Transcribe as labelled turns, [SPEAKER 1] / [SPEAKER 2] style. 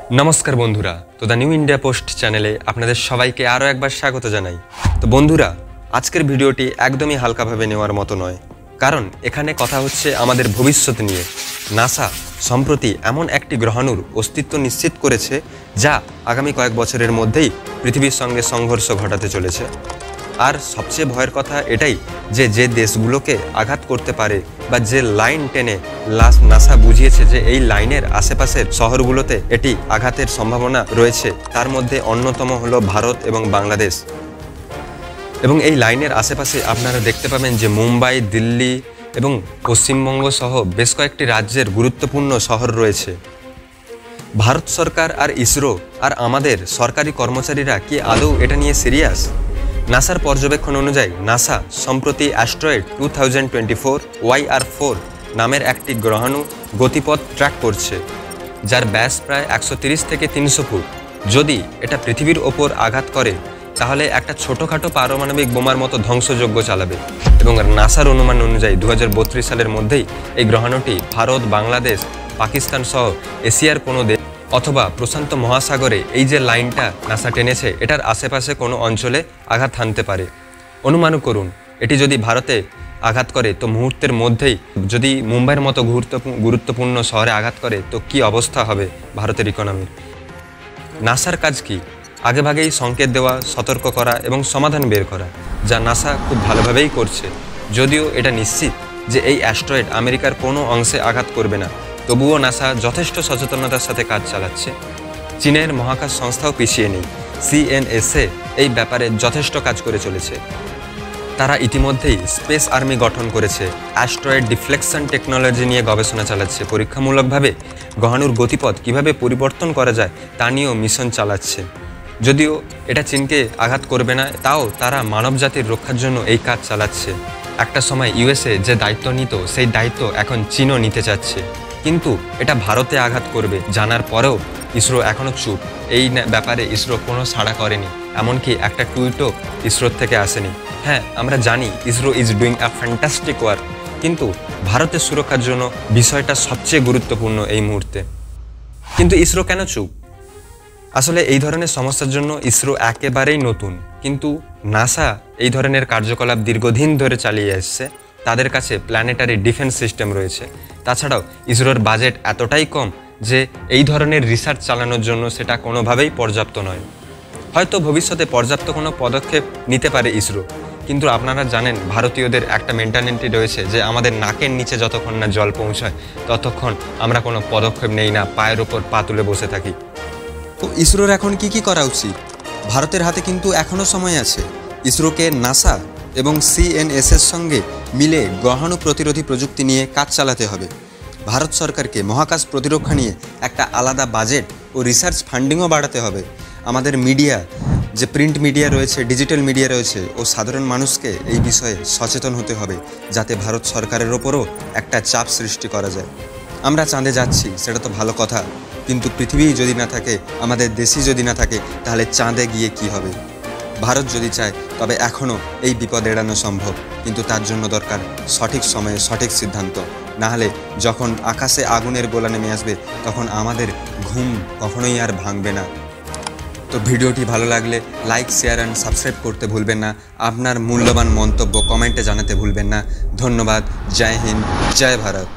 [SPEAKER 1] नमस्कार बंधुरा तो द न्यू इंडिया पोस्ट चैनेले आपनादेर सबाइके आरो एकबार स्वागत जानाई। तो बंधुरा आजकेर भिडियोटी एकदमई हालका भावे नेওয়ার मतो नय, कारण एखाने कथा होच्छे आमादेर भविष्यत निये। नासा सम्प्रति एमन एकटी ग्रहाणुर अस्तित्व निश्चित करेছে যা आगामी कयेक बछरेर मध्येई पृथिवीर संगे संघर्ष घटाते चलेছে। আর সবচেয়ে ভয়ের কথা এটাই যে দেশগুলোকে আঘাত করতে পারে বা যে লাইন টেনে নাসা বুঝিয়েছে যে এই লাইনের আশেপাশের শহরগুলোতে এটি আঘাতের সম্ভাবনা রয়েছে, তার মধ্যে অন্যতম হলো ভারত এবং বাংলাদেশ। এবং এই লাইনের আশেপাশে আপনারা দেখতে পাবেন যে মুম্বাই, দিল্লি এবং পশ্চিমবঙ্গ সহ বেশ কয়েকটি রাজ্যের গুরুত্বপূর্ণ শহর রয়েছে। ভারত সরকার আর ইসরো আর আমাদের সরকারি কর্মচারীরা কি আদৌ এটা নিয়ে সিরিয়াস? নাসার পর্যবেক্ষণ অনুযায়ী নাসা সম্প্রতি অ্যাস্ট্রয়েড 2024 YR4 নামের একটি গ্রহাণু গতিপথ ট্র্যাক করছে, যার ব্যাস প্রায় 130 থেকে 300 ফুট। যদি এটা পৃথিবীর ওপর আঘাত করে তাহলে একটা ছোটখাটো পারমাণবিক বোমার মতো ধ্বংসযজ্ঞ চালাবে। এবং নাসার অনুমান অনুযায়ী 2032 সালের মধ্যেই এই গ্রহাণুটি ভারত, বাংলাদেশ, পাকিস্তান সহ এশিয়ার কোনো দেশ অথবা প্রশান্ত মহাসাগরে এই যে লাইনটা নাসা টেনেছে এটার আশেপাশে কোনো অঞ্চলে আঘাত হানতে পারে। অনুমান করুন এটি যদি ভারতে আঘাত করে তো মুহূর্তের মধ্যেই, যদি মুম্বাইয়ের মতো গুরুত্বপূর্ণ শহরে আঘাত করে তো কি অবস্থা হবে ভারতের ইকোনমির। নাসার কাজ কি? আগেভাগেই সংকেত দেওয়া, সতর্ক করা এবং সমাধান বের করা, যা নাসা খুব ভালোভাবেই করছে। যদিও এটা নিশ্চিত যে এই অ্যাস্ট্রয়েড আমেরিকার কোনো অংশে আঘাত করবে না, তবুও নাসা যথেষ্ট সচেতনতার সাথে কাজ চালাচ্ছে। চীনের মহাকাশ সংস্থাও পিছিয়ে নেই, CNSA এই ব্যাপারে যথেষ্ট কাজ করে চলেছে। তারা ইতিমধ্যেই স্পেস আর্মি গঠন করেছে, অ্যাস্ট্রয়েড ডিফ্লেকশন টেকনোলজি নিয়ে গবেষণা চালাচ্ছে, পরীক্ষামূলকভাবে গ্রহাণুর গতিপথ কিভাবে পরিবর্তন করা যায় তা নিয়েও মিশন চালাচ্ছে। যদিও এটা চীনকে আঘাত করবে না, তাও তারা মানবজাতির রক্ষার জন্য এই কাজ চালাচ্ছে। একটা সময় USA যে দায়িত্ব নিত সেই দায়িত্ব এখন চীনও নিতে চাচ্ছে, কিন্তু এটা ভারতে আঘাত করবে জানার পরেও ইসরো এখনও চুপ। এই ব্যাপারে ইসরো কোনো সাড়া করেনি, এমনকি একটা টুইটও ইসরোর থেকে আসেনি। হ্যাঁ, আমরা জানি ISRO is doing a fantastic work, কিন্তু ভারতের সুরক্ষার জন্য বিষয়টা সবচেয়ে গুরুত্বপূর্ণ এই মুহূর্তে। কিন্তু ইসরো কেন চুপ? আসলে এই ধরনের সমস্যার জন্য ইসরো একেবারেই নতুন, কিন্তু নাসা এই ধরনের কার্যকলাপ দীর্ঘদিন ধরে চালিয়ে আসছে। তাদের কাছে প্ল্যানেটারি ডিফেন্স সিস্টেম রয়েছে। তাছাড়াও ইসরোর বাজেট এতটাই কম যে এই ধরনের রিসার্চ চালানোর জন্য সেটা কোনোভাবেই পর্যাপ্ত নয়। হয়তো ভবিষ্যতে পর্যাপ্ত কোনো পদক্ষেপ নিতে পারে ইসরো, কিন্তু আপনারা জানেন ভারতীয়দের একটা মেন্টালিটি রয়েছে যে আমাদের নাকের নিচে যতক্ষণ না জল পৌঁছায় ততক্ষণ আমরা কোনো পদক্ষেপ নেই না, পায়ের ওপর পা তুলে বসে থাকি।
[SPEAKER 2] তো ইসরোর এখন কি করা উচিত? ভারতের হাতে কিন্তু এখনও সময় আছে। ইসরোকে নাসা এবং CNSAর সঙ্গে মিলে গ্রহাণু প্রতিরোধী প্রযুক্তি নিয়ে কাজ চালাতে হবে। ভারত সরকারকে মহাকাশ প্রতিরক্ষা নিয়ে একটা আলাদা বাজেট ও রিসার্চ ফান্ডিংও বাড়াতে হবে। আমাদের মিডিয়া, যে প্রিন্ট মিডিয়া রয়েছে, ডিজিটাল মিডিয়া রয়েছে ও সাধারণ মানুষকে এই বিষয়ে সচেতন হতে হবে, যাতে ভারত সরকারের ওপরও একটা চাপ সৃষ্টি করা যায়। আমরা চাঁদে যাচ্ছি সেটা তো ভালো কথা, কিন্তু পৃথিবী যদি না থাকে, আমাদের দেশই যদি না থাকে, তাহলে চাঁদে গিয়ে কি হবে? ভারত যদি চায় তবে এখনও এই বিপদ এড়ানো সম্ভব, কিন্তু তার জন্য দরকার সঠিক সময়ে সঠিক সিদ্ধান্ত। না হলে যখন আকাশে আগুনের গোলা নেমে আসবে তখন আমাদের ঘুম কখনোই আর ভাঙবে না। তো ভিডিওটি ভালো লাগলে লাইক, শেয়ার অ্যান্ড সাবস্ক্রাইব করতে ভুলবেন না। আপনার মূল্যবান মন্তব্য কমেন্টে জানাতে ভুলবেন না। ধন্যবাদ। জয় হিন্দ, জয় ভারত।